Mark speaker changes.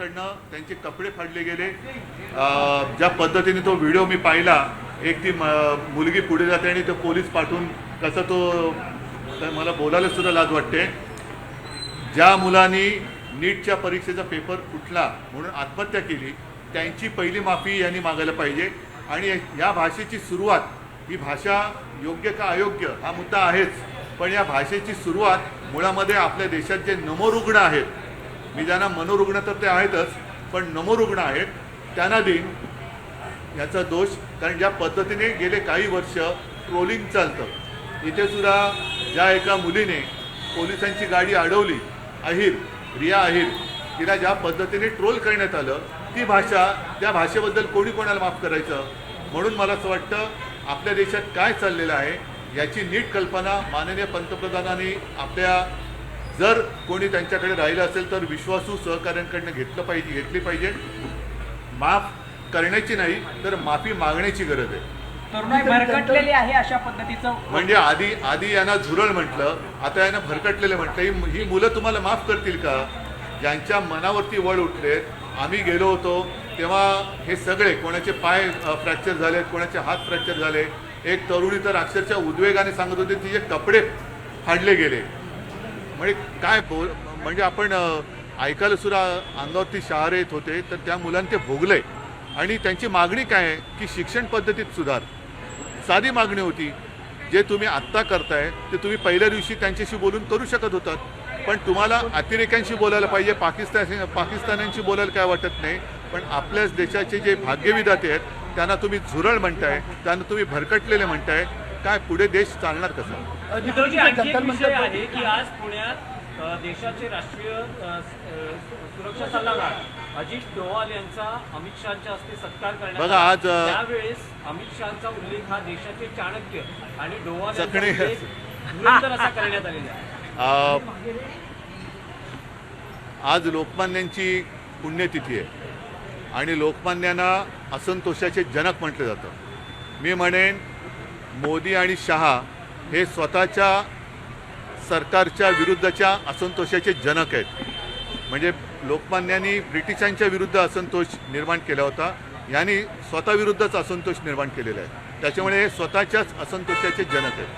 Speaker 1: पोलिसांकडनं त्यांचे कपडे फाडले गेले। ज्या पद्धतीने तो व्हिडिओ मी पाहिला, एक ती मुलगी पुढे जाते आणि तो पोलीस पाठवून कसं तो मला बोलायला सुद्धा लाज वाटते। ज्या मुलांनी नीटच्या परीक्षेचा पेपर फुटला म्हणून आत्महत्या केली त्यांची पहिली माफी यांनी मागायला पाहिजे। आणि या भाषेची सुरुवात, ही भाषा योग्य का अयोग्य हा मुद्दा आहेच, पण या भाषेची सुरुवात मुळामध्ये आपल्या देशात जे नमोरुग्ण आहेत, मी ज्यांना मनोरुग्ण तर ते आहेतच, पण नमोरुग्ण आहेत त्यांना देईन याचा दोष। कारण ज्या पद्धतीने गेले काही वर्ष ट्रोलिंग चालतं, इथे सुद्धा ज्या एका मुलीने पोलिसांची गाडी अडवली, रिया अहिर, तिला ज्या पद्धतीने ट्रोल करण्यात आलं, ती भाषा, त्या भाषेबद्दल कोणी कोणाला माफ करायचं। म्हणून मला असं वाटतं आपल्या देशात काय चाललेलं आहे याची नीट कल्पना माननीय पंतप्रधानांनी आपल्या, जर कोणी त्यांच्याकडे राहिलं असेल तर विश्वासू सहकाऱ्यांकडनं घेतली पाहिजे। माफ करण्याची नाही तर माफी मागण्याची गरज आहे।
Speaker 2: तरुणाई भरकटलेली आहे अशा पद्धतीचं,
Speaker 1: म्हणजे आधी यांना झुरळ म्हटलं, आता यांना भरकटलेलं म्हटलं। ही मुलं तुम्हाला माफ करतील का? ज्यांच्या मनावरती वळ उठलेत, आम्ही गेलो होतो तेव्हा हे सगळे, कोणाचे पाय फ्रॅक्चर झालेत, कोणाचे हात फ्रॅक्चर झाले, एक तरुणी तर अक्षरशः उद्वेगाने सांगत होते तिचे कपडे फाडले गेले। म्हणजे काय म्हणजे आपण ऐकायला सुद्धा अंगावरती शहारे येत होते। तर त्या मुलांनी ते भोगले आणि त्यांची मागणी काय आहे की शिक्षण पद्धतीत सुधार, साधी मागणी होती। जे तुम्ही आत्ता करताय ते तुम्ही पहिल्या दिवशी त्यांच्याशी बोलून करू शकत होतात, पण तुम्हाला अतिरेक्यांशी बोलायला पाहिजे, पाकिस्तान्यांशी बोलायला काय वाटत नाही, पण आपल्याच देशाचे जे भाग्यविधाते आहेत त्यांना तुम्ही झुरळ म्हणताय, त्यांना तुम्ही भरकटलेले म्हणताय। काय पुढे देश चालणार कसा?
Speaker 3: विषय आहे की आज पुण्यात देशाचे राष्ट्रीय सुरक्षा सल्लागार अजित डोवाल यांचा अमित शहाच्या हस्ते सत्कार करण्यात
Speaker 1: बघा, आज
Speaker 3: त्यावेळेस अमित शहाचा उल्लेख हा देशाचे चाणक्य आणि डोवाल असा करण्यात आलेला आहे।
Speaker 1: आज लोकमान्यांची पुण्यतिथी आहे आणि लोकमान्यांना असंतोषाचे जनक म्हटलं जातं। मी म्हणेन मोदी आणि शहा हे स्वतःच्या सरकारच्या विरुद्धच्या असंतोषाचे जनक आहेत। म्हणजे लोकमान्यांनी ब्रिटिशांच्या विरुद्ध असंतोष निर्माण केला होता, यांनी स्वतःविरुद्धच असंतोष निर्माण केलेला आहे, त्याच्यामुळे हे स्वतःच्याच असंतोषाचे जनक आहेत।